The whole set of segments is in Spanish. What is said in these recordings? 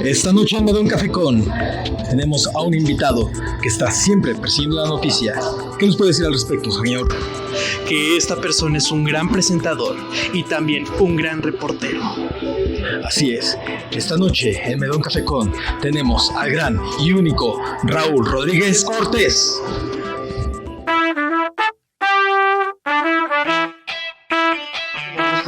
Esta noche en Me da un café con tenemos a un invitado que está siempre persiguiendo la noticia. ¿Qué nos puede decir al respecto, señor? Que esta persona es un gran presentador y también un gran reportero. Así es, esta noche en Me da un café con tenemos al gran y único Raúl Rodríguez Cortés.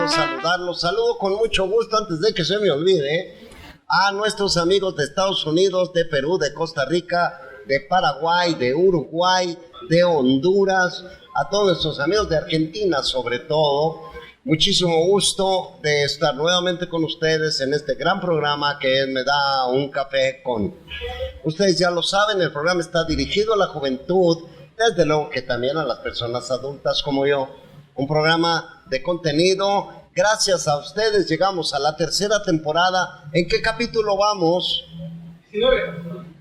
Saludarlos, saludo con mucho gusto antes de que se me olvide a nuestros amigos de Estados Unidos, de Perú, de Costa Rica, de Paraguay, de Uruguay, de Honduras, a todos nuestros amigos de Argentina sobre todo. Muchísimo gusto de estar nuevamente con ustedes en este gran programa que Me da un café con. Ustedes ya lo saben, el programa está dirigido a la juventud, desde luego que también a las personas adultas como yo. Un programa de contenido. Gracias a ustedes llegamos a la tercera temporada. ¿En qué capítulo vamos? 19.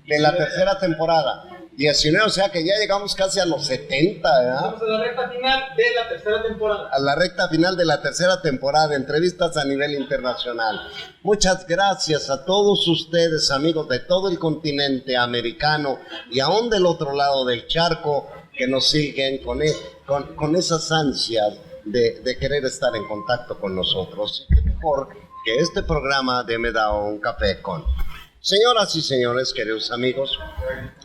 De la tercera temporada. 19, o sea que ya llegamos casi a los 70, ¿verdad? Estamos en la recta final de la tercera temporada. A la recta final de la tercera temporada, entrevistas a nivel internacional. Muchas gracias a todos ustedes, amigos de todo el continente americano y aún del otro lado del charco, que nos siguen con esas ansias de querer estar en contacto con nosotros. Y qué mejor que este programa de Me da un café con. Señoras y señores, queridos amigos,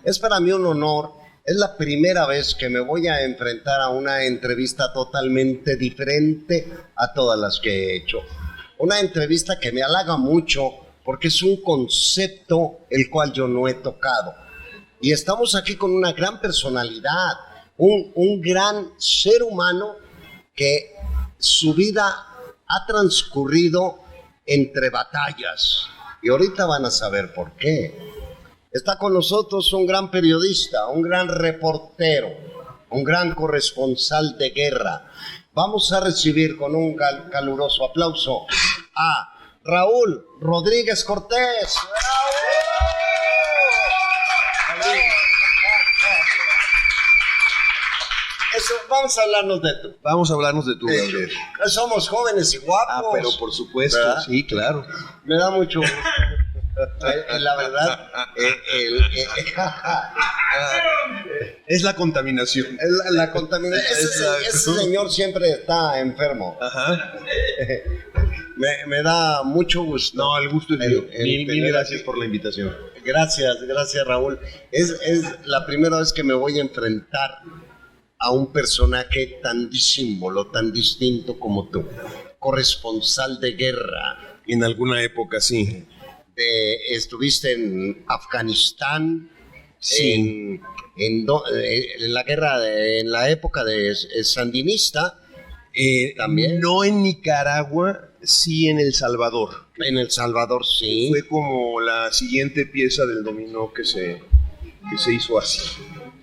es para mí un honor. Es la primera vez que me voy a enfrentar a una entrevista totalmente diferente a todas las que he hecho. Una entrevista que me halaga mucho porque es un concepto el cual yo no he tocado. Y estamos aquí con una gran personalidad, un gran ser humano que su vida ha transcurrido entre batallas. Y ahorita van a saber por qué. Está con nosotros un gran periodista, un gran reportero, un gran corresponsal de guerra. Vamos a recibir con un caluroso aplauso a Raúl Rodríguez Cortés. Eso, vamos a hablarnos de tú. Vamos a hablarnos de tú, Gabriel. Somos jóvenes y guapos. Pero por supuesto, ¿verdad? Sí, claro. Me da mucho gusto. La verdad, es la contaminación. La contaminación. Ese señor siempre está enfermo. Ajá. Me da mucho gusto. No, el gusto es mío. Mil gracias por la invitación. Gracias Raúl. Es la primera vez que me voy a enfrentar a un personaje tan disímbolo, tan distinto como tú, corresponsal de guerra. En alguna época, sí. Estuviste en Afganistán, sí. en la guerra, en la época de sandinista, también. No en Nicaragua, sí en El Salvador. En El Salvador, sí. Fue como la siguiente pieza del dominó que se hizo así.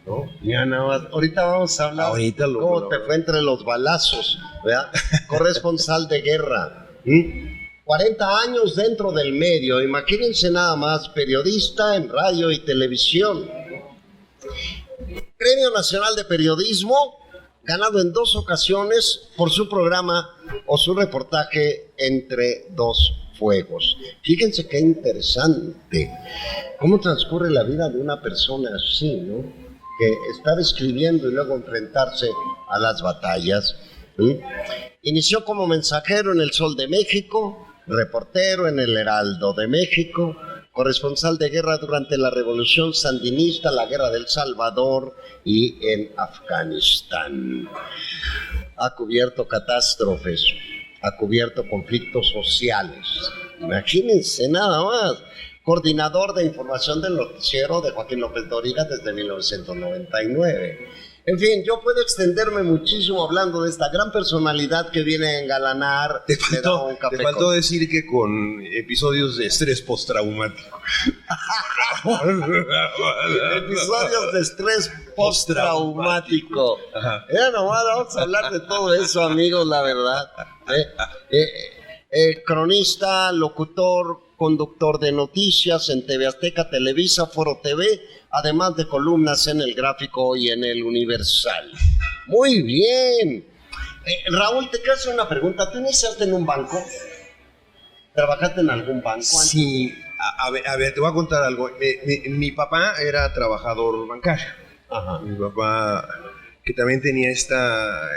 ¿No? Ya no, ahorita vamos a hablar cómo te fue entre los balazos, ¿verdad? Corresponsal de guerra. 40 años dentro del medio, imagínense nada más, periodista en radio y televisión. Premio Nacional de Periodismo, ganado en 2 ocasiones por su programa o su reportaje Entre dos fuegos. Fíjense qué interesante, cómo transcurre la vida de una persona así, ¿no? Que estar escribiendo y luego enfrentarse a las batallas. Inició como mensajero en El Sol de México, reportero en El Heraldo de México, corresponsal de guerra durante la Revolución Sandinista, la Guerra del Salvador y en Afganistán. Ha cubierto catástrofes, ha cubierto conflictos sociales. Imagínense nada más. Coordinador de información del noticiero de Joaquín López Dóriga desde 1999. En fin, yo puedo extenderme muchísimo hablando de esta gran personalidad que viene a engalanar. Te faltó decir que con episodios de estrés postraumático. Episodios de estrés postraumático. Ya nomás vamos a hablar de todo eso, amigos, la verdad. Cronista, locutor, conductor de noticias en TV Azteca, Televisa, Foro TV, además de columnas en El Gráfico y en El Universal. Muy bien. Raúl, te quiero hacer una pregunta. ¿Tú iniciaste en un banco? ¿Trabajaste en algún banco? Sí, A ver, te voy a contar algo. Mi papá era trabajador bancario. Ajá. Mi papá, que también tenía esta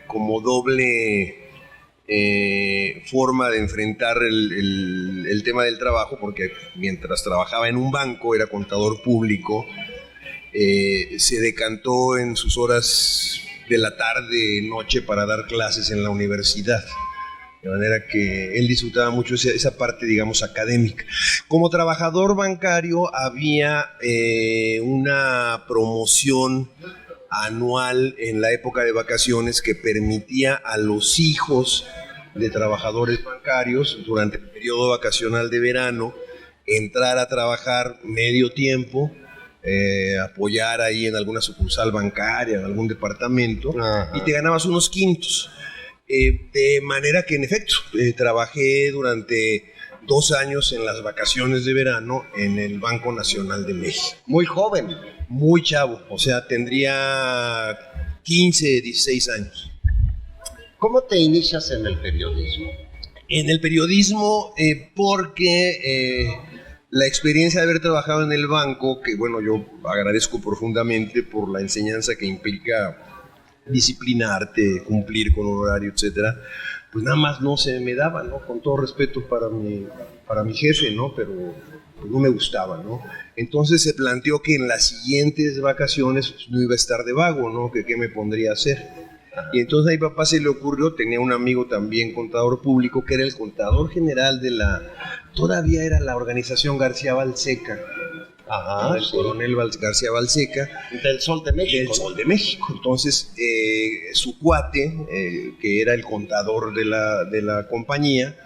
como doble forma de enfrentar el tema del trabajo, porque mientras trabajaba en un banco, era contador público, se decantó en sus horas de la tarde, noche, para dar clases en la universidad. De manera que él disfrutaba mucho esa parte, digamos, académica. Como trabajador bancario había una promoción anual en la época de vacaciones que permitía a los hijos de trabajadores bancarios durante el periodo vacacional de verano entrar a trabajar medio tiempo, apoyar ahí en alguna sucursal bancaria, en algún departamento. Ajá. Y te ganabas unos quintos. De manera que, en efecto, trabajé durante 2 años en las vacaciones de verano en el Banco Nacional de México. Muy joven. Muy chavo, o sea, tendría 15, 16 años. ¿Cómo te inicias en el periodismo? En el periodismo, porque la experiencia de haber trabajado en el banco, que bueno, yo agradezco profundamente por la enseñanza que implica disciplinarte, cumplir con un horario, etcétera, pues nada más no se me daba, ¿no? Con todo respeto para mi jefe, ¿no? Pero pues no me gustaba, ¿no? Entonces se planteó que en las siguientes vacaciones pues, no iba a estar de vago, ¿no? Que qué me pondría a hacer. Y entonces a mi papá se le ocurrió, tenía un amigo también contador público, que era el contador general de todavía era la organización García Balseca. Ajá, el coronel García Balseca. Del Sol de México. Del Sol de México. Entonces, su cuate, que era el contador de la compañía,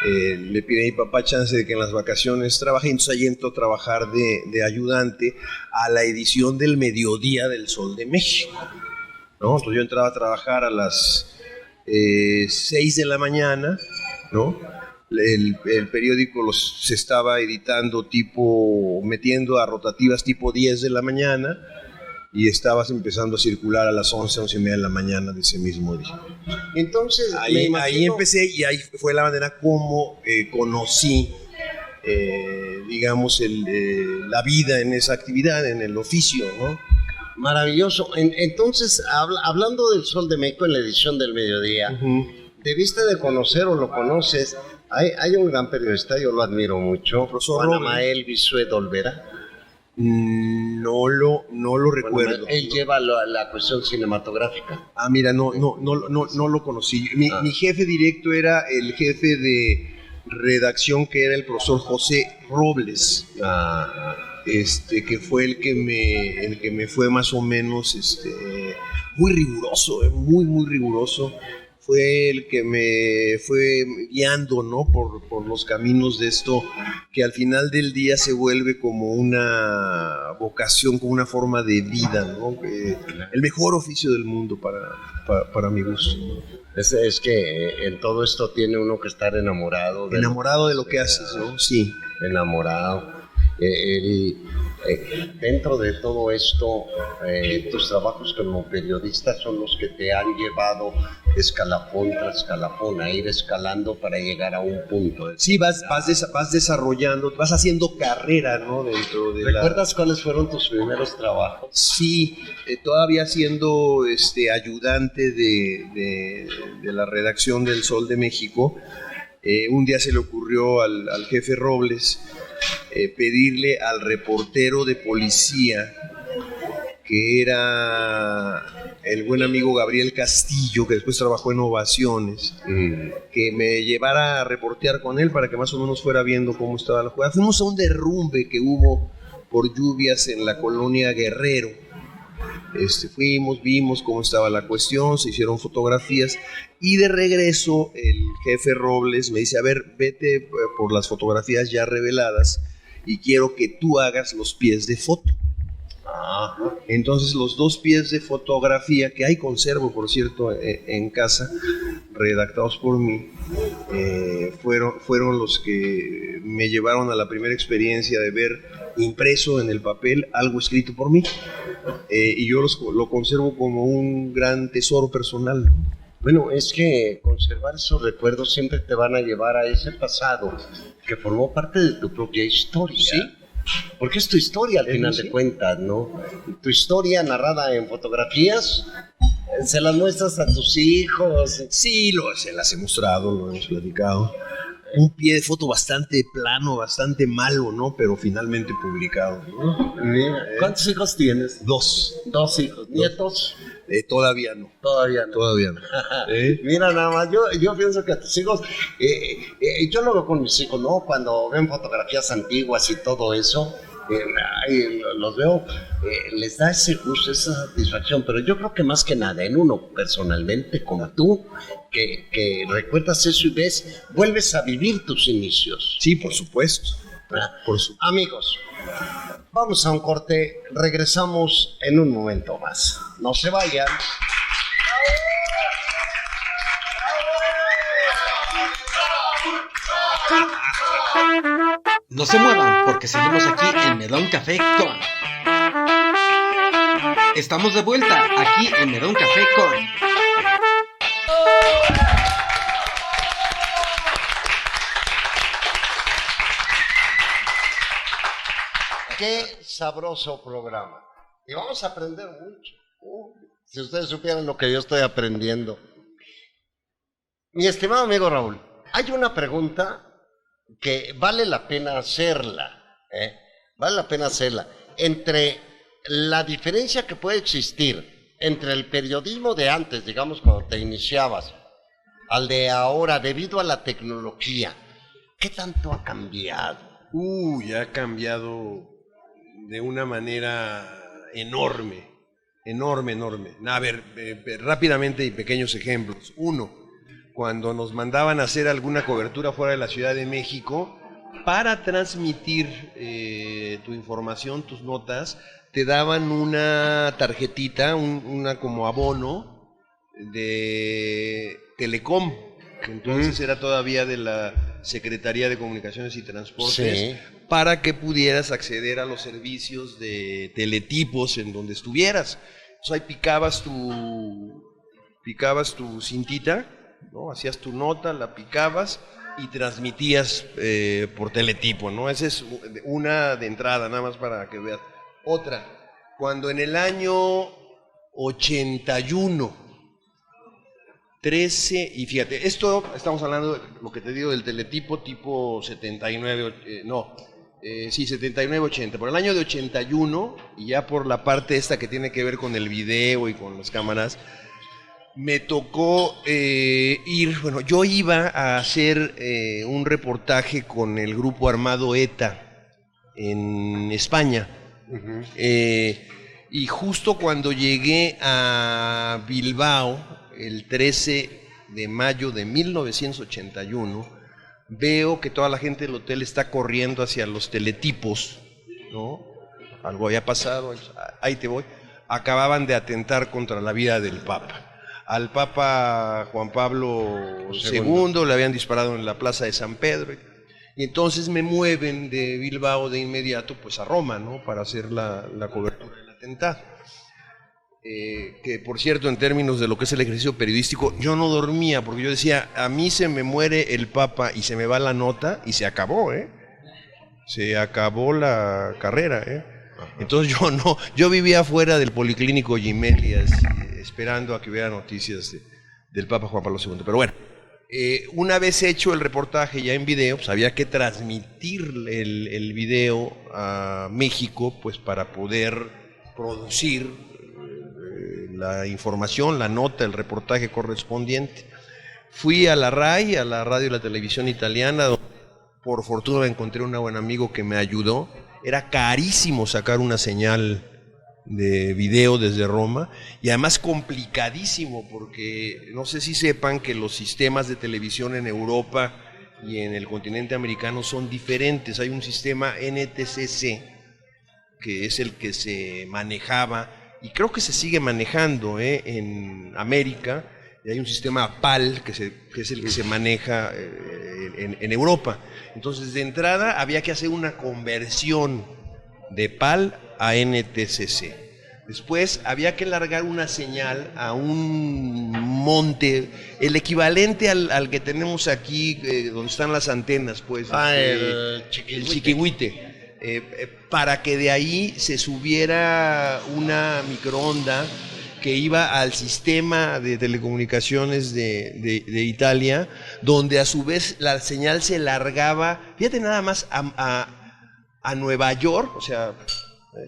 le pide a mi papá chance de que en las vacaciones trabaje. Entonces ahí entró a trabajar de ayudante a la edición del mediodía del Sol de México, ¿no? Entonces yo entraba a trabajar a las 6 de la mañana, ¿no? El periódico se estaba editando metiendo a rotativas tipo 10 de la mañana, y estabas empezando a circular a las 11, 11 y media de la mañana de ese mismo día. Entonces, ahí empecé, y ahí fue la manera como conocí, digamos, la vida en esa actividad, en el oficio, ¿no? Maravilloso. Entonces, hablando del Sol de México en la edición del mediodía, debiste de conocer o lo conoces. Hay un gran periodista, yo lo admiro mucho, Juan Amael Bisuet Olvera. No lo recuerdo. Bueno, él lleva la cuestión cinematográfica. Ah, mira, no lo conocí. Mi jefe directo era el jefe de redacción, que era el profesor José Robles. Que fue el que me fue más o menos muy riguroso, muy riguroso. Fue el que me fue guiando, ¿no? por los caminos de esto, que al final del día se vuelve como una vocación, como una forma de vida, ¿no? El mejor oficio del mundo para mi gusto. Es que en todo esto tiene uno que estar enamorado. Enamorado de lo que haces, ¿no? Sí. Enamorado. Dentro de todo esto, tus trabajos como periodista son los que te han llevado escalafón tras escalafón a ir escalando para llegar a un punto. Sí, vas desarrollando, vas haciendo carrera, ¿no? Dentro de ¿Recuerdas cuáles fueron tus primeros trabajos? Sí, todavía siendo ayudante de la redacción del Sol de México, un día se le ocurrió al jefe Robles pedirle al reportero de policía, que era el buen amigo Gabriel Castillo, que después trabajó en Ovaciones, que me llevara a reportear con él para que más o menos fuera viendo cómo estaba la jugada. Fuimos a un derrumbe que hubo por lluvias en la colonia Guerrero. Vimos cómo estaba la cuestión, se hicieron fotografías, y de regreso el jefe Robles me dice: a ver, vete por las fotografías ya reveladas y quiero que tú hagas los pies de foto. Entonces los 2 pies de fotografía, que ahí conservo, por cierto, en casa, redactados por mí, fueron los que me llevaron a la primera experiencia de ver impreso en el papel algo escrito por mí, y yo lo conservo como un gran tesoro personal. Bueno, es que conservar esos recuerdos siempre te van a llevar a ese pasado que formó parte de tu propia historia. Sí. Porque es tu historia al final de cuentas, ¿no? Tu historia narrada en fotografías, se las muestras a tus hijos. Sí, se las he mostrado, lo hemos platicado. Un pie de foto bastante plano, bastante malo, ¿no? Pero finalmente publicado, ¿no? Mira, ¿cuántos hijos tienes? 2. 2 hijos. ¿Nietos? Todavía no. Todavía no. Todavía no. Mira, nada más, yo pienso que a tus hijos, yo lo veo con mis hijos, ¿no? Cuando ven fotografías antiguas y todo eso, los veo, les da ese gusto, esa satisfacción, pero yo creo que más que nada en uno personalmente, como tú, que recuerdas eso y ves, vuelves a vivir tus inicios. Sí, por supuesto. Amigos, vamos a un corte, regresamos en un momento más. No se vayan. No se muevan porque seguimos aquí en Me da un café con. Estamos de vuelta aquí en Me da un café con. Qué sabroso programa. Y vamos a aprender mucho. Si ustedes supieran lo que yo estoy aprendiendo. Mi estimado amigo Raúl, hay una pregunta que vale la pena hacerla. Vale la pena hacerla. Entre la diferencia que puede existir entre el periodismo de antes, digamos cuando te iniciabas, al de ahora, debido a la tecnología, ¿qué tanto ha cambiado? Ya ha cambiado de una manera enorme. A ver, rápidamente y pequeños ejemplos. 1, cuando nos mandaban a hacer alguna cobertura fuera de la Ciudad de México, para transmitir tu información, tus notas, te daban una tarjetita, una como abono de Telecom, que entonces era todavía de la Secretaría de Comunicaciones y Transportes, para que pudieras acceder a los servicios de teletipos en donde estuvieras. Entonces ahí picabas tu cintita, ¿no? Hacías tu nota, la picabas y transmitías por teletipo, ¿no? Esa es una de entrada, nada más para que veas. Otra, cuando en el año 81, 13, y fíjate, esto estamos hablando de lo que te digo del teletipo tipo 79, 79-80, por el año de 81, y ya por la parte esta que tiene que ver con el video y con las cámaras, me tocó yo iba a hacer un reportaje con el grupo armado ETA en España. Y justo cuando llegué a Bilbao, el 13 de mayo de 1981, veo que toda la gente del hotel está corriendo hacia los teletipos, ¿no? Algo había pasado, ahí te voy. Acababan de atentar contra la vida del Papa. Al Papa Juan Pablo II le habían disparado en la plaza de San Pedro. Y entonces me mueven de Bilbao de inmediato pues a Roma, ¿no? Para hacer la cobertura del atentado. Que por cierto, en términos de lo que es el ejercicio periodístico, yo no dormía porque yo decía, a mí se me muere el Papa y se me va la nota y se acabó, se acabó la carrera, Entonces yo vivía fuera del Policlínico Gemelli esperando a que hubiera noticias del Papa Juan Pablo II. Pero bueno, una vez hecho el reportaje ya en video, pues había que transmitir el video a México, pues para poder producir la información, la nota, el reportaje correspondiente. Fui a la RAI, a la radio y la televisión italiana, donde por fortuna encontré un buen amigo que me ayudó. Era carísimo sacar una señal de video desde Roma y además complicadísimo porque no sé si sepan que los sistemas de televisión en Europa y en el continente americano son diferentes. Hay un sistema NTSC que es el que se manejaba y creo que se sigue manejando en América, y hay un sistema PAL que es el que se maneja en Europa. Entonces de entrada había que hacer una conversión de PAL a NTSC. Después había que largar una señal a un monte, el equivalente al que tenemos aquí, donde están las antenas, pues. El Chiquihuite. Para que de ahí se subiera una microonda que iba al sistema de telecomunicaciones de Italia, donde a su vez la señal se largaba, fíjate nada más, a Nueva York, o sea,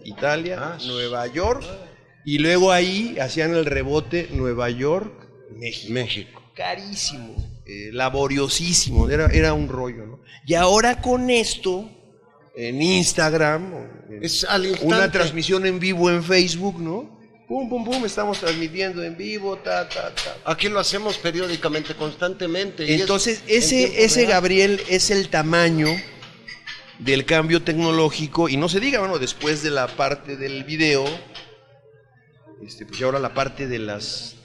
Italia, Nueva York, y luego ahí hacían el rebote Nueva York, México. Carísimo, laboriosísimo, era un rollo, ¿no? Y ahora con esto, en Instagram, Es al instante. una transmisión en vivo en Facebook, ¿no? Pum, pum, pum, estamos transmitiendo en vivo, Aquí lo hacemos periódicamente, constantemente. y Entonces, es en tiempo ese real. Gabriel es el tamaño del cambio tecnológico, y no se diga, bueno, después de la parte del video, pues ya ahora la parte de los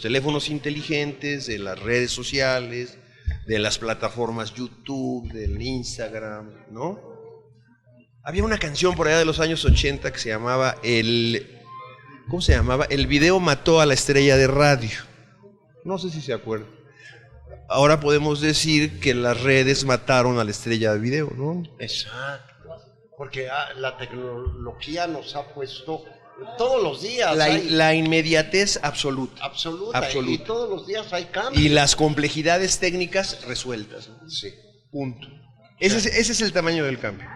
teléfonos inteligentes, de las redes sociales, de las plataformas YouTube, del Instagram, ¿no? Había una canción por allá de los años 80 que se llamaba ¿cómo se llamaba? El video mató a la estrella de radio. No sé si se acuerdan. Ahora podemos decir que las redes mataron a la estrella de video, ¿no? Exacto. Porque la tecnología nos ha puesto todos los días. La inmediatez absoluta. Absoluta. Y todos los días hay cambios. Y las complejidades técnicas resueltas, ¿no? Sí. Punto. Ese es el tamaño del cambio.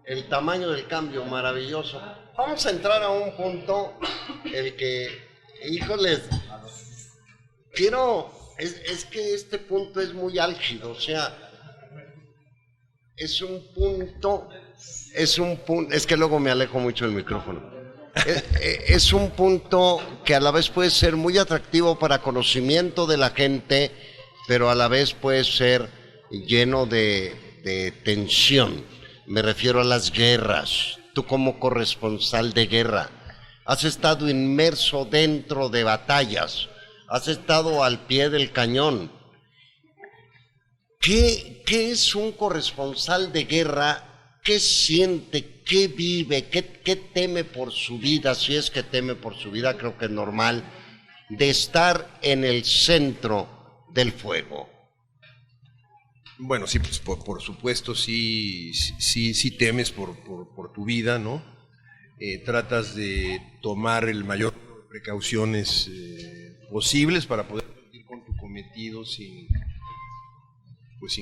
El tamaño del cambio, maravilloso. Vamos a entrar a un punto, el que, híjoles, es que este punto es muy álgido, o sea, es que luego me alejo mucho del micrófono. Es un punto que a la vez puede ser muy atractivo para conocimiento de la gente, pero a la vez puede ser lleno de tensión. Me refiero a las guerras. Tú como corresponsal de guerra, has estado inmerso dentro de batallas, has estado al pie del cañón. ¿Qué es un corresponsal de guerra? ¿Qué siente? ¿Qué vive? ¿Qué teme por su vida? Si es que teme por su vida, creo que es normal, de estar en el centro del fuego. Bueno, sí, pues por supuesto, sí temes por tu vida, ¿no? Tratas de tomar el mayor número de precauciones posibles para poder cumplir con tu cometido sin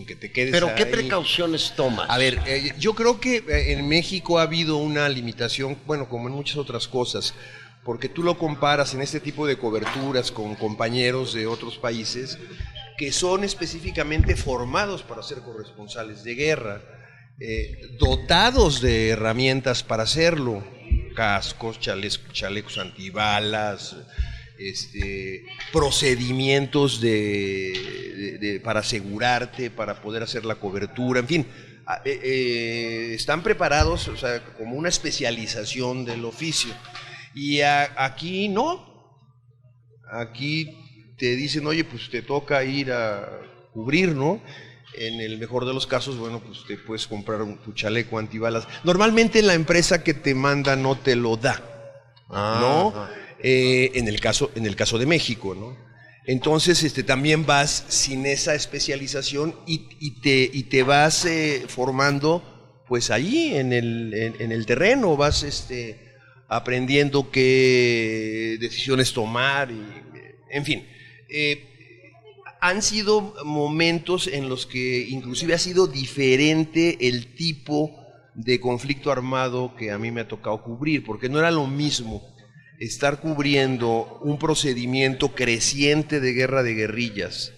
que te quedes ¿Pero ahí. qué precauciones tomas? A ver, yo creo que en México ha habido una limitación, bueno, como en muchas otras cosas, porque tú lo comparas en este tipo de coberturas con compañeros de otros países que son específicamente formados para ser corresponsales de guerra, dotados de herramientas para hacerlo, cascos, chalecos antibalas, procedimientos para asegurarte, para poder hacer la cobertura, en fin, están preparados, o sea, como una especialización del oficio. Y aquí no, aquí te dicen, oye, pues te toca ir a cubrir, ¿no? En el mejor de los casos, bueno, pues te puedes comprar tu chaleco antibalas. Normalmente la empresa que te manda no te lo da, ¿no? En el caso de México, ¿no? Entonces, también vas sin esa especialización y te vas formando, pues ahí en el terreno, vas aprendiendo qué decisiones tomar, en fin. Han sido momentos en los que inclusive ha sido diferente el tipo de conflicto armado que a mí me ha tocado cubrir, porque no era lo mismo estar cubriendo un procedimiento creciente de guerra de guerrillas,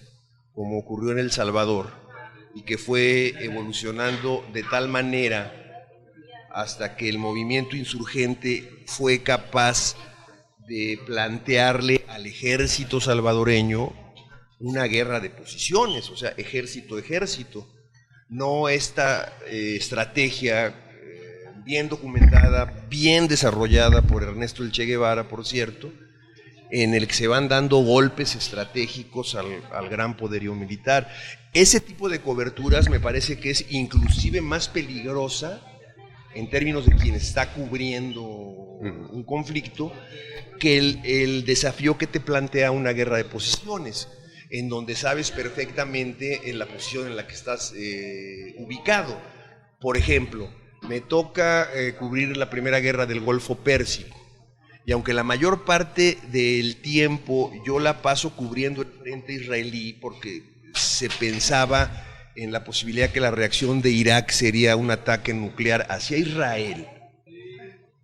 como ocurrió en El Salvador, y que fue evolucionando de tal manera hasta que el movimiento insurgente fue capaz de plantearle al ejército salvadoreño una guerra de posiciones, o sea, ejército, no esta estrategia bien documentada, bien desarrollada por Ernesto El Che Guevara, por cierto, en el que se van dando golpes estratégicos al gran poderío militar. Ese tipo de coberturas me parece que es inclusive más peligrosa en términos de quien está cubriendo un conflicto, que el desafío que te plantea una guerra de posiciones, en donde sabes perfectamente en la posición en la que estás ubicado. Por ejemplo, me toca cubrir la primera guerra del Golfo Pérsico, y aunque la mayor parte del tiempo yo la paso cubriendo el frente israelí, porque se pensaba en la posibilidad que la reacción de Irak sería un ataque nuclear hacia Israel,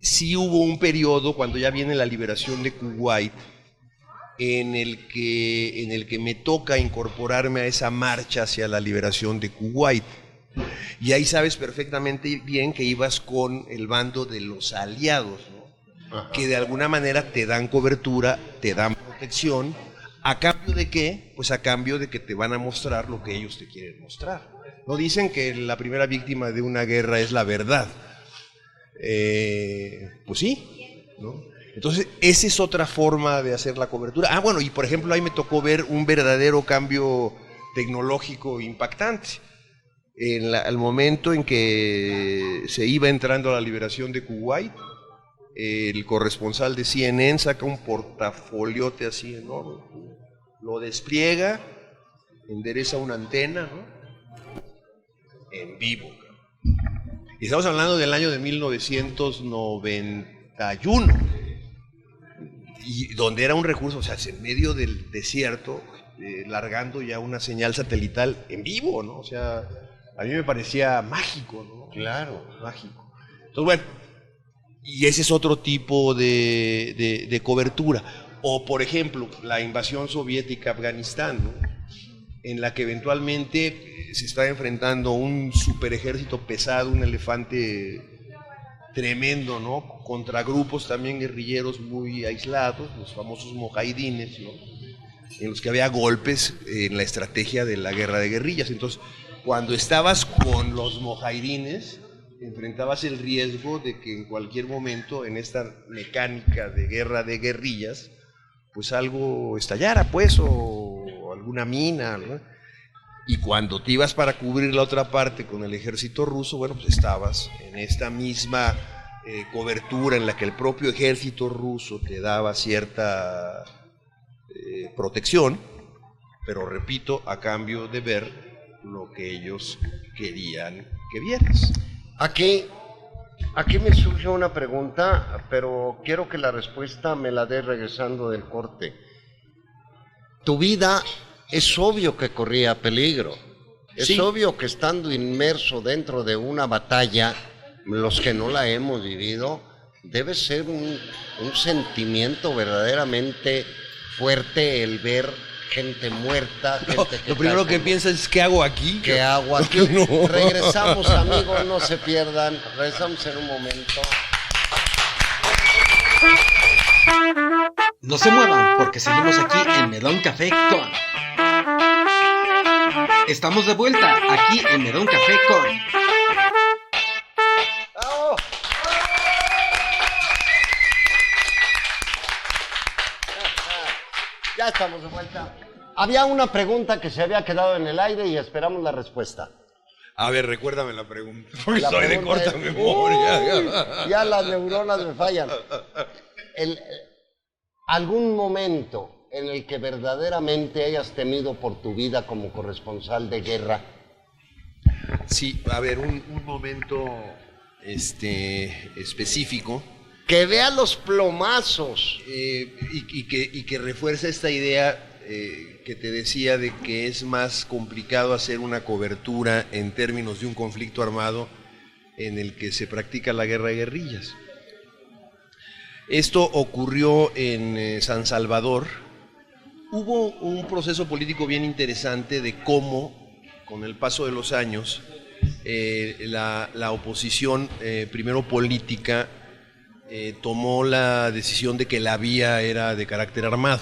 sí hubo un periodo, cuando ya viene la liberación de Kuwait, en el que me toca incorporarme a esa marcha hacia la liberación de Kuwait. Y ahí sabes perfectamente bien que ibas con el bando de los aliados, ¿no? Que de alguna manera te dan cobertura, te dan protección. ¿A cambio de qué? Pues a cambio de que te van a mostrar lo que ellos te quieren mostrar. No dicen que la primera víctima de una guerra es la verdad. Pues sí, ¿no? Entonces, esa es otra forma de hacer la cobertura. Bueno, y por ejemplo, ahí me tocó ver un verdadero cambio tecnológico impactante. Al momento en que se iba entrando a la liberación de Kuwait, el corresponsal de CNN saca un portafoliote así enorme, lo despliega, endereza una antena, ¿no? En vivo. Y estamos hablando del año de 1991, y donde era un recurso, o sea, en medio del desierto, largando ya una señal satelital en vivo, ¿no? O sea, a mí me parecía mágico, ¿no? Claro. Mágico. Entonces, bueno, y ese es otro tipo de cobertura. O, por ejemplo, la invasión soviética a Afganistán, ¿no? En la que eventualmente se está enfrentando un super ejército pesado, un elefante tremendo, ¿no? Contra grupos también guerrilleros muy aislados, los famosos mujahidines, ¿no? En los que había golpes en la estrategia de la guerra de guerrillas. Entonces, cuando estabas con los mujahidines, enfrentabas el riesgo de que en cualquier momento en esta mecánica de guerra de guerrillas, pues algo estallara, pues, o alguna mina, ¿no? Y cuando te ibas para cubrir la otra parte con el ejército ruso, bueno, pues estabas en esta misma cobertura en la que el propio ejército ruso te daba cierta protección, pero repito, a cambio de ver lo que ellos querían que vieras. Aquí me surge una pregunta, pero quiero que la respuesta me la dé regresando del corte. Tu vida es obvio que corría peligro. Es Sí. obvio que estando inmerso dentro de una batalla, los que no la hemos vivido, debe ser un sentimiento verdaderamente fuerte el ver gente muerta, gente que Lo primero cae que piensas es, ¿qué hago aquí? ¿Qué hago aquí? No. Regresamos, amigos, no se pierdan. Regresamos en un momento. No se muevan porque seguimos aquí en Medón Café con. Estamos de vuelta aquí en Medón Café con. ¡Bravo! Ya estamos de vuelta. Había una pregunta que se había quedado en el aire y esperamos la respuesta. A ver, recuérdame la pregunta, porque La soy de pregunta corta es- memoria. Ya las neuronas me fallan. ¿Algún momento en el que verdaderamente hayas temido por tu vida como corresponsal de guerra? Sí, a ver, un momento específico Que vea los plomazos. y que refuerza esta idea que te decía de que es más complicado hacer una cobertura en términos de un conflicto armado en el que se practica la guerra de guerrillas. Esto ocurrió en San Salvador. Hubo un proceso político bien interesante de cómo, con el paso de los años, la oposición, primero política, tomó la decisión de que la vía era de carácter armado.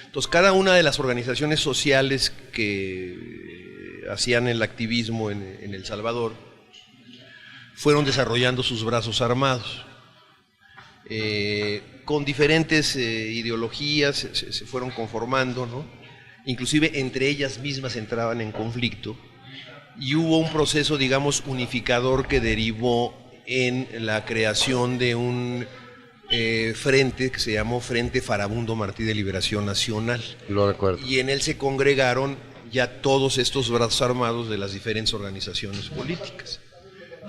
Entonces, cada una de las organizaciones sociales que hacían el activismo en El Salvador fueron desarrollando sus brazos armados. Con diferentes ideologías se fueron conformando, ¿no? Inclusive entre ellas mismas entraban en conflicto y hubo un proceso, digamos, unificador que derivó en la creación de un frente que se llamó Frente Farabundo Martí de Liberación Nacional. Lo recuerdo. Y en él se congregaron ya todos estos brazos armados de las diferentes organizaciones políticas.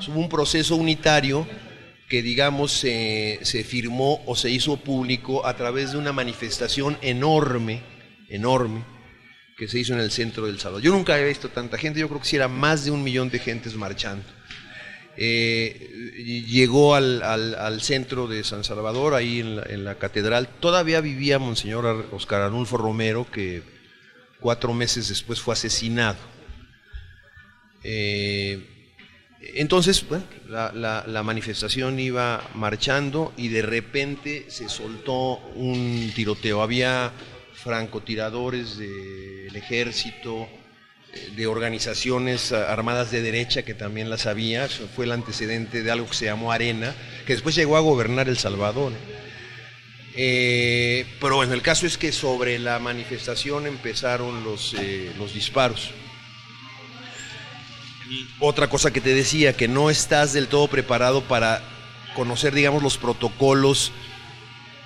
Hubo un proceso unitario que, digamos, se firmó o se hizo público a través de una manifestación enorme, que se hizo en el centro del Salvador. Yo nunca había visto tanta gente, yo creo que sí era más de 1 millón de gentes marchando. Llegó al centro de San Salvador, ahí en la catedral. Todavía vivía Monseñor Oscar Arnulfo Romero, que 4 meses después fue asesinado. Entonces, bueno, la manifestación iba marchando y de repente se soltó un tiroteo. Había francotiradores del ejército, de organizaciones armadas de derecha, que también las había. Eso fue el antecedente de algo que se llamó Arena, que después llegó a gobernar El Salvador. Pero bueno, el caso es que sobre la manifestación empezaron los disparos. Y otra cosa que te decía, que no estás del todo preparado para conocer, digamos, los protocolos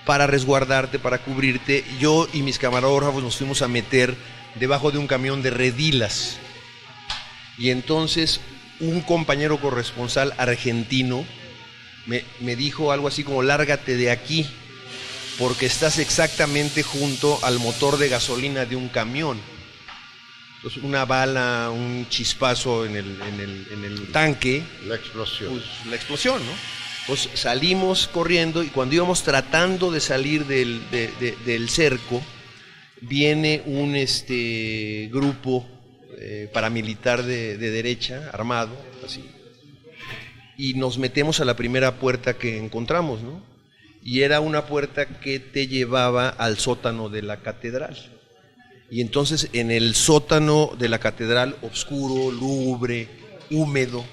para resguardarte, para cubrirte. Yo y mis camarógrafos nos fuimos a meter debajo de un camión de redilas, y entonces un compañero corresponsal argentino me dijo algo así como: lárgate de aquí, porque estás exactamente junto al motor de gasolina de un camión. Entonces, una bala, un chispazo en el tanque, La explosión. pues, la explosión, ¿no? Pues salimos corriendo, y cuando íbamos tratando de salir del cerco, viene un grupo paramilitar de derecha, armado, así, y nos metemos a la primera puerta que encontramos, ¿no? Y era una puerta que te llevaba al sótano de la catedral. Y entonces en el sótano de la catedral, oscuro, lúgubre, húmedo,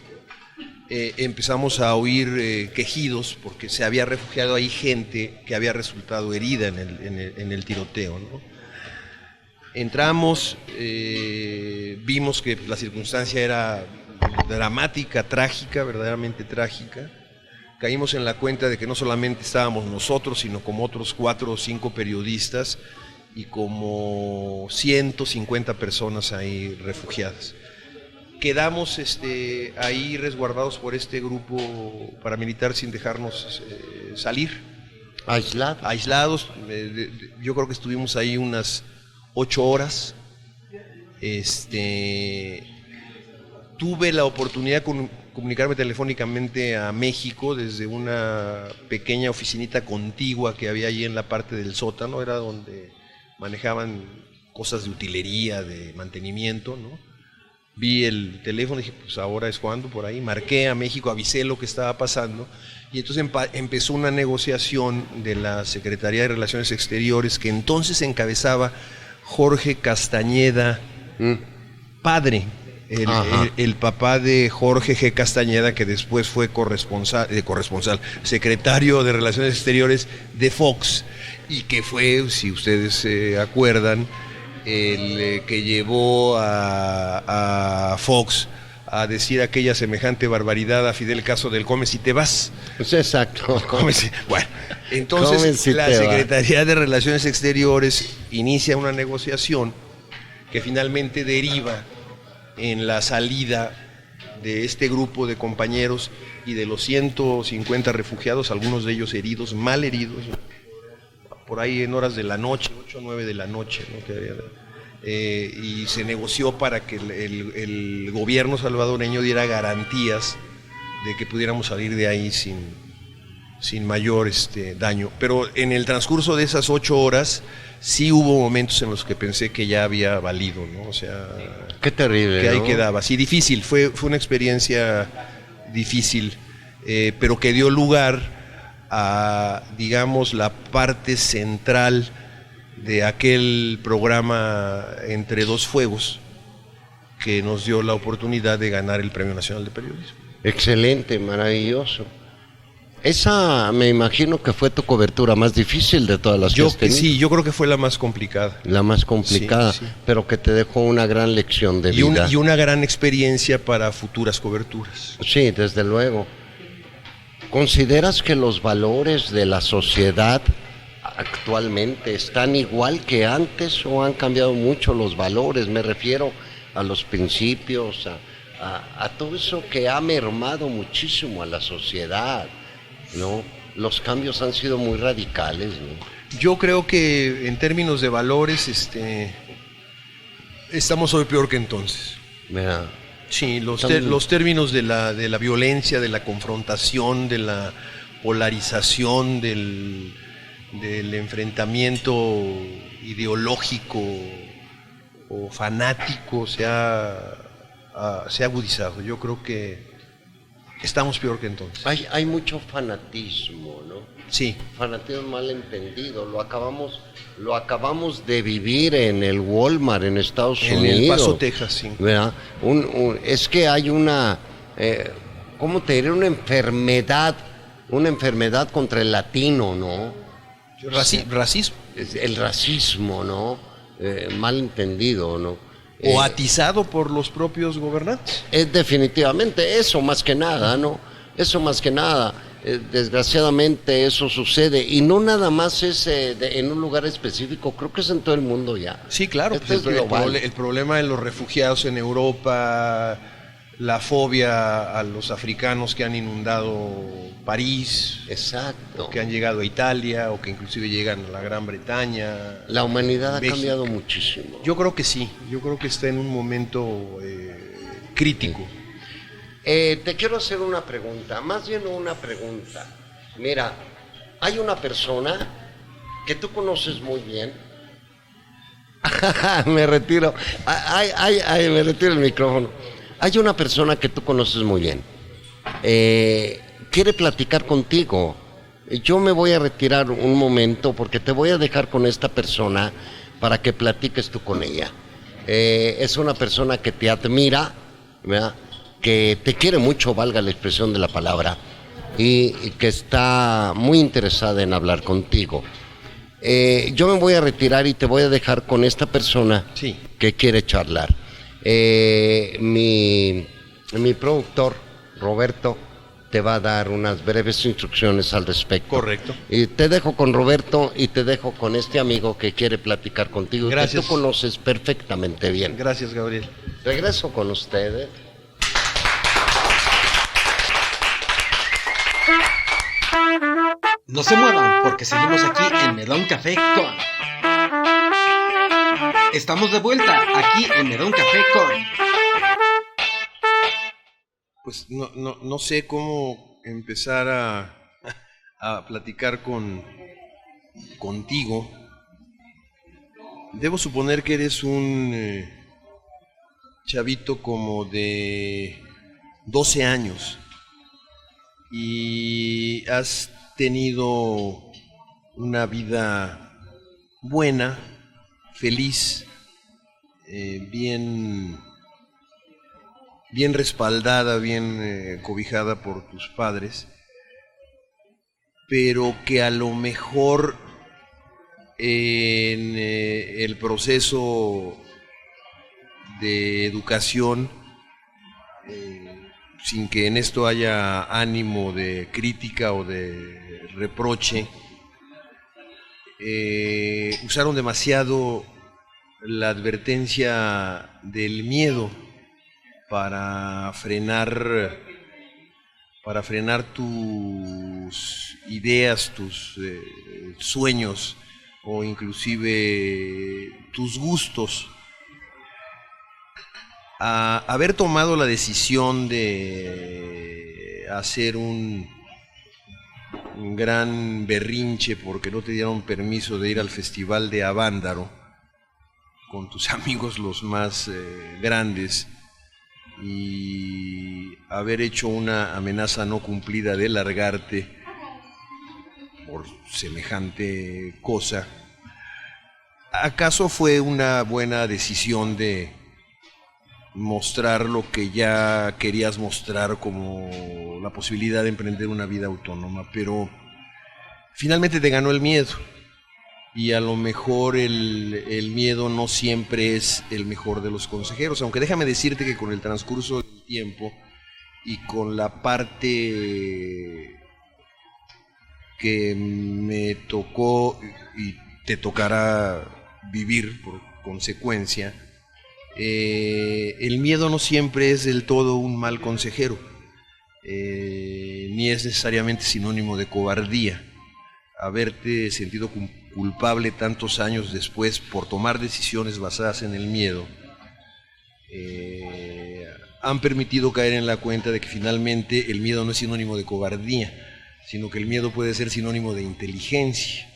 empezamos a oír quejidos, porque se había refugiado ahí gente que había resultado herida en el tiroteo, ¿no? Entramos, vimos que la circunstancia era dramática, trágica, verdaderamente trágica. Caímos en la cuenta de que no solamente estábamos nosotros, sino como otros 4 o 5 periodistas y como 150 personas ahí refugiadas. Quedamos ahí resguardados por este grupo paramilitar sin dejarnos salir. Aislados. Yo creo que estuvimos ahí unas 8 horas. Tuve la oportunidad de comunicarme telefónicamente a México desde una pequeña oficinita contigua que había allí en la parte del sótano. Era donde manejaban cosas de utilería, de mantenimiento, ¿no? Vi el teléfono y dije, pues ahora es cuando, por ahí. Marqué a México, avisé lo que estaba pasando, y entonces empezó una negociación de la Secretaría de Relaciones Exteriores, que entonces encabezaba Jorge Castañeda, padre, el papá de Jorge G. Castañeda, que después fue secretario de Relaciones Exteriores de Fox, y que fue, si ustedes se acuerdan, el que llevó a Fox a decir aquella semejante barbaridad a Fidel Castro del "come si te vas". Pues exacto. Bueno, entonces la Secretaría de Relaciones Exteriores inicia una negociación que finalmente deriva en la salida de este grupo de compañeros y de los 150 refugiados, algunos de ellos heridos, mal heridos, por ahí en horas de la noche, 8 o 9 de la noche, ¿no? Y se negoció para que el gobierno salvadoreño diera garantías de que pudiéramos salir de ahí sin mayor daño. Pero en el transcurso de esas 8 horas sí hubo momentos en los que pensé que ya había valido, ¿no? O sea, qué terrible, que ahí ¿no? quedaba. Sí, difícil, fue una experiencia difícil, pero que dio lugar a, digamos, la parte central de aquel programa Entre Dos Fuegos, que nos dio la oportunidad de ganar el Premio Nacional de Periodismo. Excelente, maravilloso. Esa me imagino que fue tu cobertura más difícil de todas las que has tenido. Sí, yo creo que fue la más complicada. La más complicada, Sí, sí. pero que te dejó una gran lección de vida. Y una gran experiencia para futuras coberturas. Sí, desde luego. ¿Consideras que los valores de la sociedad actualmente están igual que antes o han cambiado mucho los valores? Me refiero a los principios, a todo eso que ha mermado muchísimo a la sociedad, ¿no? Los cambios han sido muy radicales, ¿no? Yo creo que en términos de valores, estamos hoy peor que entonces. Mira, Sí, los términos de la violencia, de la confrontación, de la polarización, del enfrentamiento ideológico o fanático se ha agudizado. Yo creo que estamos peor que entonces. hay mucho fanatismo, ¿no? Sí, Fanatismo mal entendido. Lo acabamos de vivir en el Walmart en Estados en Unidos. El Paso, Texas, sí. ¿Verdad? Es que hay una, ¿cómo te diré? Una enfermedad contra el latino, ¿no? Racismo. El racismo, ¿no? Mal entendido, ¿no? O atizado por los propios gobernantes. Es definitivamente eso más que nada, ¿no? Eso más que nada. Desgraciadamente eso sucede y no nada más es en un lugar específico, creo que es en todo el mundo ya. Sí, claro. Esto es global. El problema de los refugiados en Europa, la fobia a los africanos que han inundado París, Exacto. que han llegado a Italia o que inclusive llegan a la Gran Bretaña. La humanidad ha México. cambiado muchísimo. Yo creo que sí, yo creo que está en un momento crítico. Te quiero hacer una pregunta, más bien una pregunta. Mira, hay una persona que tú conoces muy bien. Me retiro. Me retiro el micrófono. Hay una persona que tú conoces muy bien. Quiere platicar contigo. Yo me voy a retirar un momento porque te voy a dejar con esta persona para que platiques tú con ella. Es una persona que te admira, ¿verdad? Que te quiere mucho, valga la expresión de la palabra, y que está muy interesada en hablar contigo. Yo me voy a retirar y te voy a dejar con esta persona Sí. que quiere charlar. Mi productor, Roberto, te va a dar unas breves instrucciones al respecto. Correcto. Y te dejo con Roberto y te dejo con este amigo que quiere platicar contigo, Gracias. que tú conoces perfectamente bien. Gracias, Gabriel. Regreso con ustedes. No se muevan porque seguimos aquí en Me da un café con. Estamos de vuelta aquí en Me da un café con. Pues no sé cómo empezar a platicar contigo. Debo suponer que eres un chavito como de 12 años y has tenido una vida buena, feliz, bien respaldada, bien cobijada por tus padres, pero que a lo mejor en el proceso de educación, sin que en esto haya ánimo de crítica o de reproche, usaron demasiado la advertencia del miedo para frenar tus ideas, tus sueños o inclusive tus gustos. A haber tomado la decisión de hacer un gran berrinche porque no te dieron permiso de ir al festival de Avándaro con tus amigos los más grandes y haber hecho una amenaza no cumplida de largarte por semejante cosa, ¿acaso fue una buena decisión de mostrar lo que ya querías mostrar, como la posibilidad de emprender una vida autónoma, pero finalmente te ganó el miedo. Y a lo mejor el miedo no siempre es el mejor de los consejeros, aunque déjame decirte que con el transcurso del tiempo y con la parte que me tocó y te tocará vivir por consecuencia, el miedo no siempre es del todo un mal consejero, ni es necesariamente sinónimo de cobardía. Haberte sentido culpable tantos años después por tomar decisiones basadas en el miedo, han permitido caer en la cuenta de que finalmente el miedo no es sinónimo de cobardía, sino que el miedo puede ser sinónimo de inteligencia,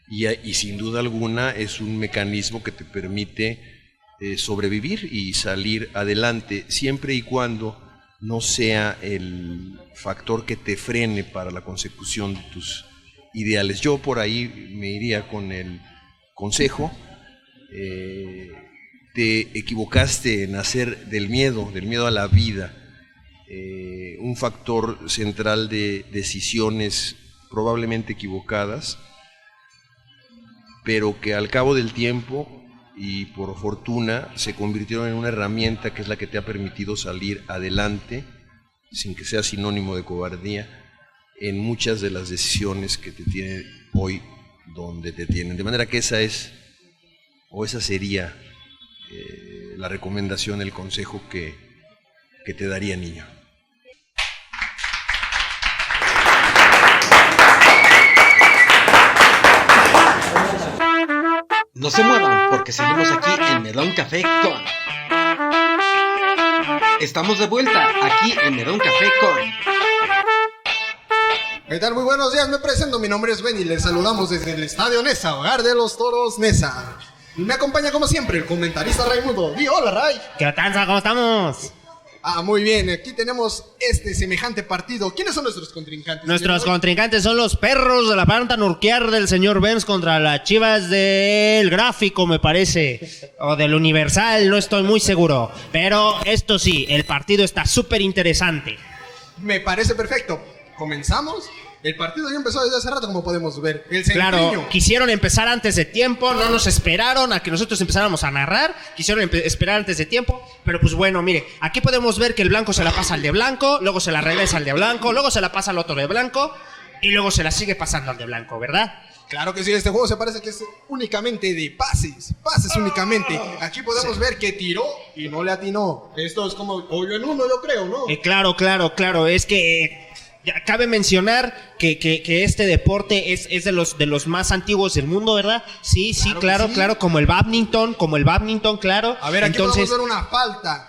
y sin duda alguna es un mecanismo que te permite sobrevivir y salir adelante, siempre y cuando no sea el factor que te frene para la consecución de tus ideales. Yo por ahí me iría con el consejo: te equivocaste en hacer del miedo a la vida un factor central de decisiones probablemente equivocadas, pero que al cabo del tiempo y por fortuna se convirtieron en una herramienta que es la que te ha permitido salir adelante, sin que sea sinónimo de cobardía, en muchas de las decisiones que te tienen hoy donde te tienen. De manera que esa sería la recomendación, el consejo que te daría, niño. No se muevan porque seguimos aquí en Medón Café con... Estamos de vuelta aquí en Medón Café con... ¿Qué tal? Muy buenos días, me presento, mi nombre es Ben y les saludamos desde el Estadio Nesa, hogar de los Toros Nesa. Y me acompaña como siempre el comentarista Raimundo. Di hola, Ray. ¿Qué tal? ¿Cómo estamos? Muy bien, aquí tenemos este semejante partido. ¿Quiénes son nuestros contrincantes? Nuestros contrincantes son los perros de la planta Nurquear del señor Benz contra las Chivas del Gráfico, me parece, o del Universal, no estoy muy seguro. Pero esto sí, el partido está súper interesante. Me parece perfecto. ¿Comenzamos? El partido ya empezó desde hace rato, como podemos ver. El centriño. Claro, quisieron empezar antes de tiempo, no nos esperaron a que nosotros empezáramos a narrar, quisieron esperar antes de tiempo, pero pues bueno, mire, aquí podemos ver que el blanco se la pasa al de blanco, luego se la regresa al de blanco, luego se la pasa al otro de blanco, y luego se la sigue pasando al de blanco, ¿verdad? Claro que sí, este juego se parece que es únicamente de pases únicamente. Aquí podemos ver que tiró y no le atinó. Esto es como hoyo en uno, yo creo, ¿no? Claro, es que... Ya, cabe mencionar que este deporte es de los más antiguos del mundo, ¿verdad? Sí, claro, como el badminton, claro. A ver, aquí podemos ver una falta.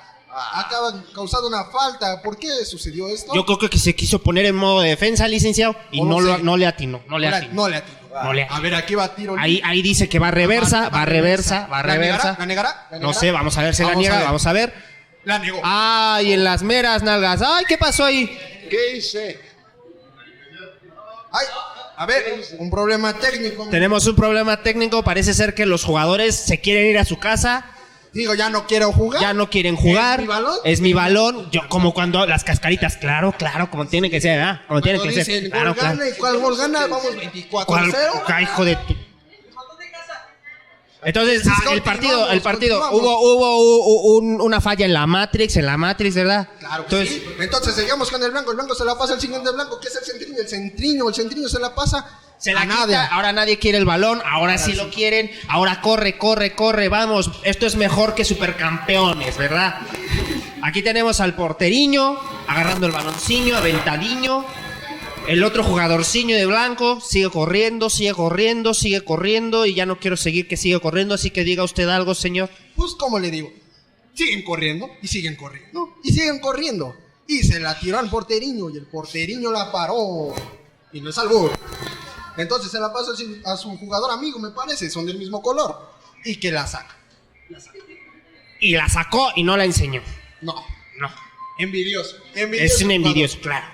Acaba causado una falta. ¿Por qué sucedió esto? Yo creo que se quiso poner en modo de defensa, licenciado, y no le atinó. No le atinó. A ver, aquí va tiro. Ahí dice que va reversa. ¿La negará? No sé, vamos a ver si la niega, vamos a ver. La negó. Ay, en las meras nalgas. Ay, ¿qué pasó ahí? ¿Qué hice? Ay, a ver, un problema técnico. Tenemos un problema técnico. Parece ser que los jugadores se quieren ir a su casa. Digo, ya no quiero jugar. Ya no quieren jugar. ¿Es mi balón? Yo, como cuando las cascaritas, claro, como tiene que ser, ¿verdad? Como tiene que ser. Claro. Gana, ¿y cuál gol gana? Vamos 24-0. Hijo de tu... Entonces, el partido, hubo una falla en la Matrix, ¿verdad? Claro que sí. Entonces, seguimos con el blanco se la pasa al siguiente blanco, que es el centriño se la pasa se la quita, ahora nadie quiere el balón, ahora sí lo quieren, ahora corre, vamos, esto es mejor que Supercampeones, ¿verdad? Aquí tenemos al porteriño, agarrando el balonciño, aventadiño. El otro jugadorciño de blanco sigue corriendo y ya no quiero seguir que siga corriendo, así que diga usted algo, señor. Pues, ¿cómo le digo? Siguen corriendo. Y se la tiró al porteriño y el porteriño la paró. Y no es algo. Entonces se la pasa a su jugador amigo, me parece, son del mismo color. Y que la saca. Y la sacó y no la enseñó. No. Envidioso. Es un envidioso, claro.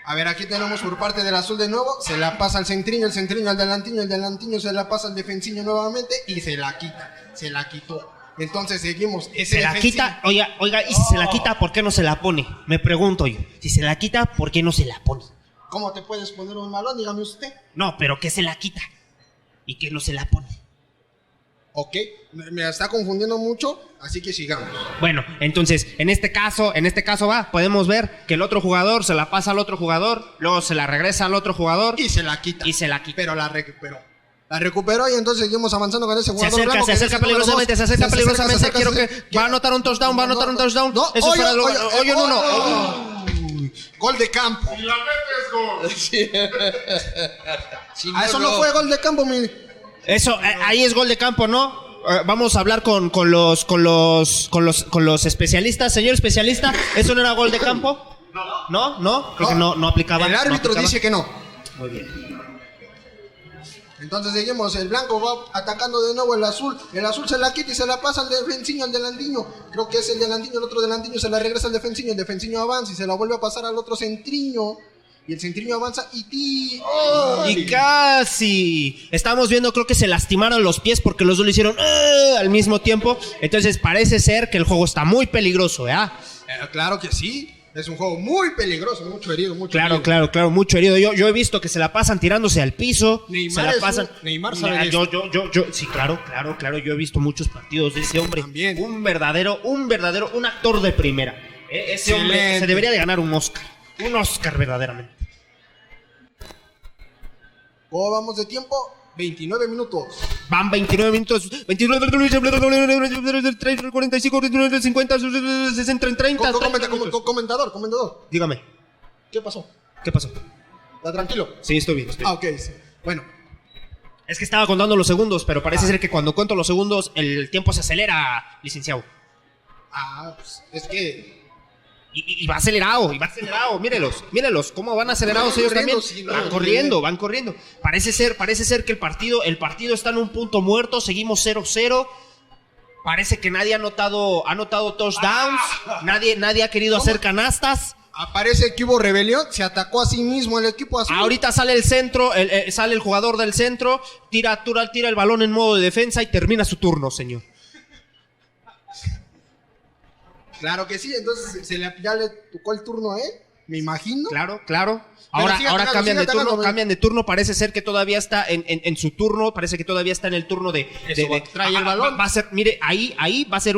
A ver, aquí tenemos por parte del azul de nuevo. Se la pasa al centriño, el delantiño se la pasa al defensiño nuevamente y se la quita. Se la quitó. Entonces seguimos. Se la quita, oiga, y si se la quita, ¿por qué no se la pone? Me pregunto yo. Si se la quita, ¿por qué no se la pone? ¿Cómo te puedes poner un balón? Dígame usted. No, pero que se la quita y que no se la pone. Ok, me está confundiendo mucho, así que sigamos. Bueno, entonces, en este caso podemos ver que el otro jugador se la pasa al otro jugador, luego se la regresa al otro jugador y se la quita. Pero la recuperó. La recuperó y entonces seguimos avanzando con ese jugador blanco. Se acerca peligrosamente, quiero que va a anotar un touchdown, No, eso fuera de lugar. Oye, no. Gol de campo. Y la metes gol. Eso no fue gol de campo, mi. Eso, ahí es gol de campo, ¿no? Vamos a hablar con los especialistas. Señor especialista, ¿eso no era gol de campo? ¿No? Creo que no aplicaba. El árbitro dice que no. Muy bien. Entonces seguimos, el blanco va atacando de nuevo el azul se la quita y se la pasa al defensiño, al delandiño, creo que es el delantiño, el otro delantiño se la regresa al defensiño, el defensiño avanza y se la vuelve a pasar al otro centriño, y el centriño avanza y casi, estamos viendo, creo que se lastimaron los pies porque los dos lo hicieron al mismo tiempo, entonces parece ser que el juego está muy peligroso, claro que sí. Es un juego muy peligroso, mucho herido. Claro, mucho herido. Yo he visto que se la pasan tirándose al piso. Neymar se la pasan. Neymar sabe yo, sí, claro. Yo he visto muchos partidos de ese hombre. También. Un actor de primera. Ese hombre se debería de ganar un Oscar. Un Oscar verdaderamente. ¿Cómo vamos de tiempo? 29 minutos. Van 29 minutos. 29, 45, 50, 60, 30. Comentador. Dígame. ¿Qué pasó? ¿Está tranquilo? Sí, estoy bien. Ok, sí. Bueno. Es que estaba contando los segundos, pero parece ser que cuando cuento los segundos el tiempo se acelera, licenciado. Pues es que... Y va acelerado. Mírelos, cómo van acelerados ellos también. Van corriendo. Parece ser que el partido está en un punto muerto, seguimos 0-0. Parece que nadie ha anotado touchdowns, nadie ha querido hacer canastas. Parece que hubo rebelión, se atacó a sí mismo el equipo azul. Ahorita sale el centro, sale el jugador del centro, tira el balón en modo de defensa y termina su turno, señor. Claro que sí, entonces ya le tocó el turno a él, me imagino. Claro. Ahora cambian de turno, parece ser que todavía está en su turno, parece que todavía está en el turno de trae el balón. Va a ser, mire, ahí va a ser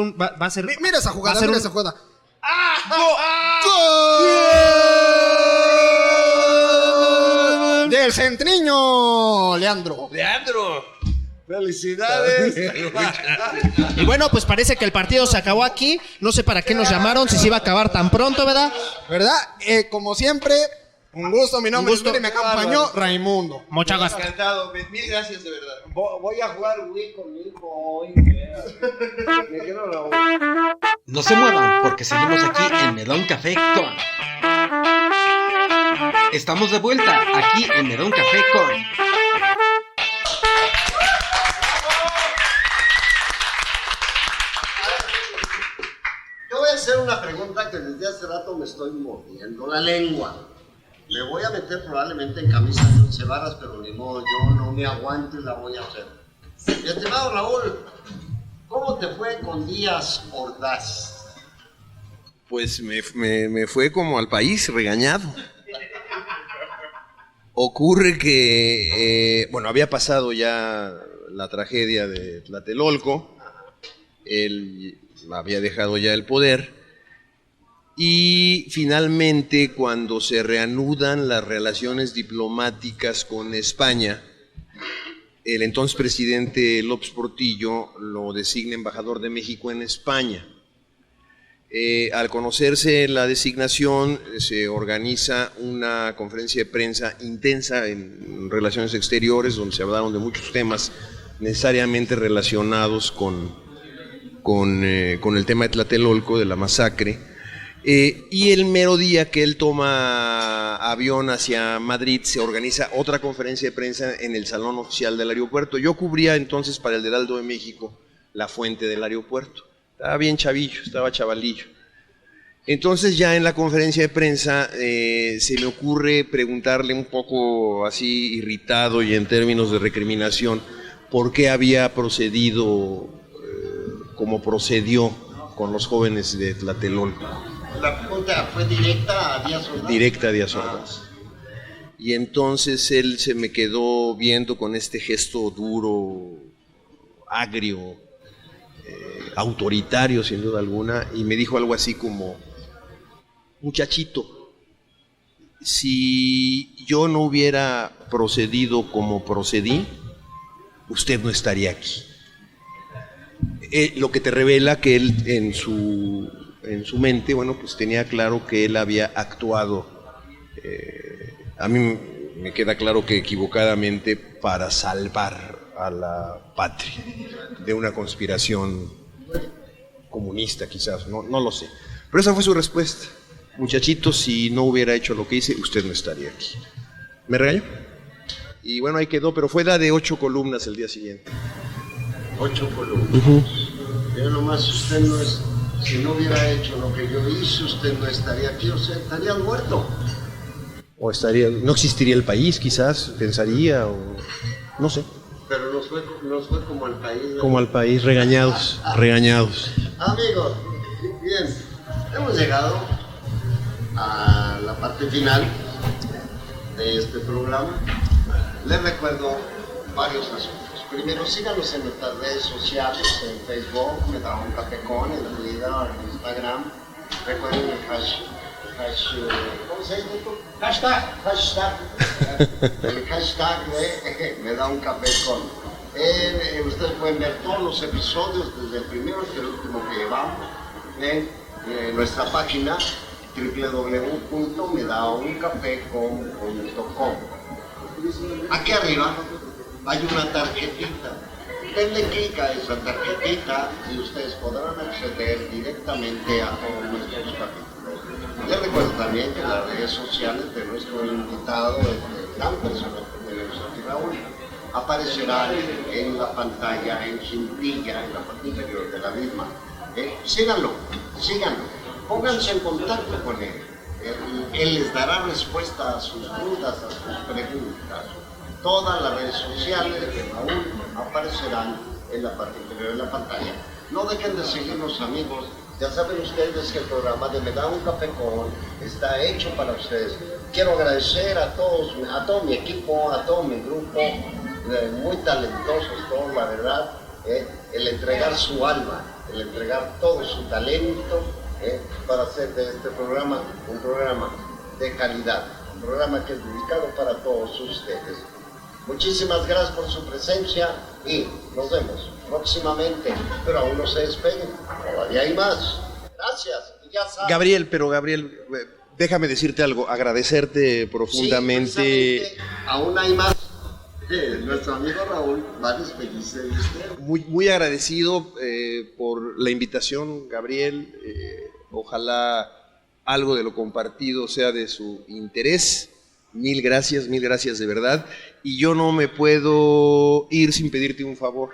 Mira esa jugada, ¡Gol! ¡Del centriño! Leandro. ¡Felicidades! Y bueno, pues parece que el partido se acabó aquí. No sé para qué nos llamaron, si se iba a acabar tan pronto, ¿verdad? Como siempre, un gusto. Mi nombre es Billy, me acompañó Raimundo. Muchas gracias. Encantado, mil gracias de verdad. Voy a jugar Wii con mi hijo hoy. No se muevan porque seguimos aquí en Medón Café con. Estamos de vuelta aquí en Medón Café con. Yo voy a hacer una pregunta que desde hace rato me estoy mordiendo la lengua. Me voy a meter probablemente en camisa de 11 varas, pero ni modo, yo no me aguanto y la voy a hacer. Mi estimado Raúl, ¿cómo te fue con Díaz Ordaz? Pues me fue como al país, regañado. Ocurre que, había pasado ya la tragedia de Tlatelolco, él había dejado ya el poder, y finalmente cuando se reanudan las relaciones diplomáticas con España, el entonces presidente López Portillo lo designa embajador de México en España. Al conocerse la designación, se organiza una conferencia de prensa intensa en relaciones exteriores, donde se hablaron de muchos temas necesariamente relacionados con el tema de Tlatelolco, de la masacre. Y el mero día que él toma avión hacia Madrid, se organiza otra conferencia de prensa en el salón oficial del aeropuerto. Yo cubría entonces para el Heraldo de México la fuente del aeropuerto. Estaba bien chavillo, estaba chavalillo. Entonces ya en la conferencia de prensa se me ocurre preguntarle un poco así irritado y en términos de recriminación por qué había procedido como procedió con los jóvenes de Tlatelolco. La pregunta fue directa a Díaz Ordaz. Directa a Díaz Ordaz. Y entonces él se me quedó viendo con este gesto duro, agrio, autoritario sin duda alguna, y me dijo algo así como: muchachito, si yo no hubiera procedido como procedí, usted no estaría aquí. Lo que te revela que él en su mente, bueno, pues tenía claro que él había actuado, a mí me queda claro que equivocadamente, para salvar a la patria de una conspiración comunista quizás, no lo sé. Pero esa fue su respuesta: muchachito, si no hubiera hecho lo que hice, usted no estaría aquí. ¿Me regañó? Y bueno, ahí quedó, pero fue la de 8 columnas el día siguiente. 8 columnas. Pero nomás usted no es, si no hubiera hecho lo que yo hice, usted no estaría aquí, o sea, estaría muerto. O estaría, no existiría el país quizás, pensaría, o no sé. Pero nos fue como al país. Como al país, regañados. Amigos, bien, hemos llegado a la parte final de este programa. Les recuerdo varios asuntos. Primero, síganos en nuestras redes sociales, en Facebook, Me Da Un Café Con, en Twitter, en Instagram. Recuerden el ¿cómo se dice? Hashtag. El hashtag de Me Da Un Café Con. Ustedes pueden ver todos los episodios, desde el primero hasta el último que llevamos, en nuestra página www.medauncafecon.com. Aquí arriba hay una tarjetita. Denle clic a esa tarjetita y ustedes podrán acceder directamente a todos nuestros capítulos. Les recuerdo también que las redes sociales de nuestro invitado, el gran personaje que tenemos aquí, Raúl, aparecerán en la pantalla, en cintilla, en la parte inferior de la misma. Síganlo, pónganse en contacto con él. Él les dará respuesta a sus dudas, a sus preguntas. Todas las redes sociales de Raúl aparecerán en la parte inferior de la pantalla. No dejen de seguirnos, amigos. Ya saben ustedes que el programa de Me Da Un Café Con está hecho para ustedes. Quiero agradecer a todo mi equipo, a todo mi grupo, muy talentosos todos, la verdad, el entregar su alma, el entregar todo su talento para hacer de este programa un programa de calidad, un programa que es dedicado para todos ustedes. Muchísimas gracias por su presencia y nos vemos próximamente, pero aún no se despeguen, todavía hay más. Gracias. Ya saben. Gabriel, déjame decirte algo, agradecerte profundamente. Sí, aún hay más. Nuestro amigo Raúl va a despedirse de usted. Muy agradecido por la invitación, Gabriel. Ojalá algo de lo compartido sea de su interés. Mil gracias de verdad. Y yo no me puedo ir sin pedirte un favor.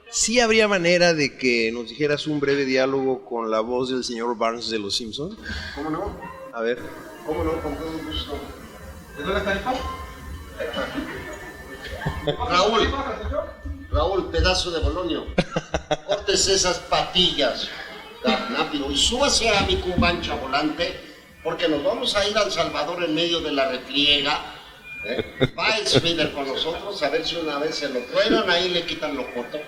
¿Sí habría manera de que nos dijeras un breve diálogo con la voz del señor Barnes de Los Simpson? ¿Cómo no? A ver. ¿Cómo no? Con todo gusto. ¿De dónde está el pan? Raúl, pedazo de bolonio. Córtese esas patillas tan rápido y súbase a mi cubancha volante, porque nos vamos a ir a El Salvador en medio de la refriega. Va el Smider con nosotros, a ver si una vez se lo truenan, ahí le quitan los fotos.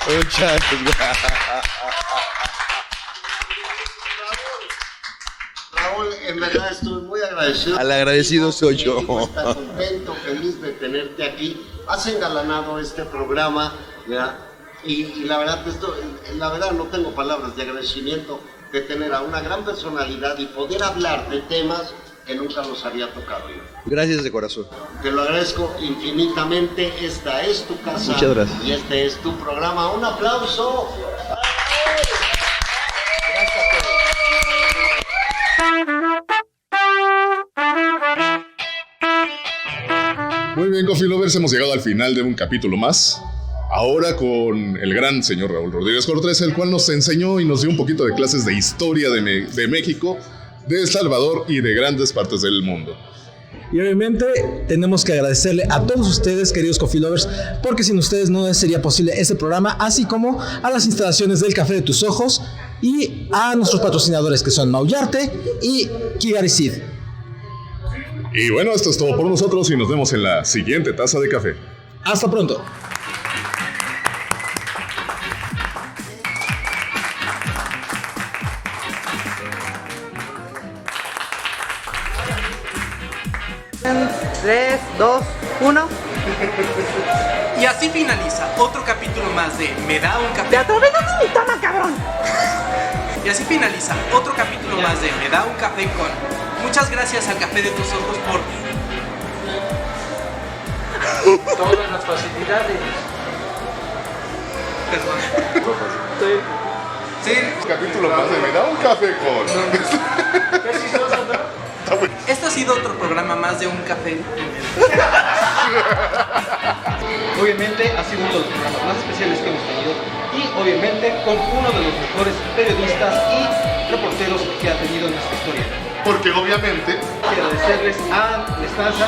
Muchas gracias. Raúl, en verdad estoy muy agradecido. Al agradecido soy yo. Estoy contento, feliz de tenerte aquí. Has engalanado este programa, ¿verdad? Y la verdad no tengo palabras de agradecimiento de tener a una gran personalidad y poder hablar de temas que nunca los había tocado yo. Gracias de corazón. Te lo agradezco infinitamente. Esta es tu casa. Muchas gracias. Y este es tu programa. Un aplauso. Muy bien, Coffee Lovers, hemos llegado al final de un capítulo más. Ahora con el gran señor Raúl Rodríguez Cortés, el cual nos enseñó y nos dio un poquito de clases de historia de México, de El Salvador y de grandes partes del mundo. Y obviamente tenemos que agradecerle a todos ustedes, queridos Coffee Lovers, porque sin ustedes no sería posible este programa, así como a las instalaciones del Café de tus Ojos y a nuestros patrocinadores que son Maullarte y Kigari Seed. Y bueno, esto es todo por nosotros y nos vemos en la siguiente taza de café. Hasta pronto. Tres, dos, uno. Y así finaliza otro capítulo más de Me da un café. ¡Te atravesaste mi toma, cabrón! Y así finaliza otro capítulo más de Me da un café con. Muchas gracias al Café de tus Ojos por Todas las facilidades. Perdón. Sí. Capítulo más de Me da un café con. Este ha sido otro programa más de un café. Obviamente ha sido uno de los programas más especiales que hemos tenido y obviamente con uno de los mejores periodistas y reporteros que ha tenido nuestra historia. Porque obviamente Quiero agradecerles a Nestanza.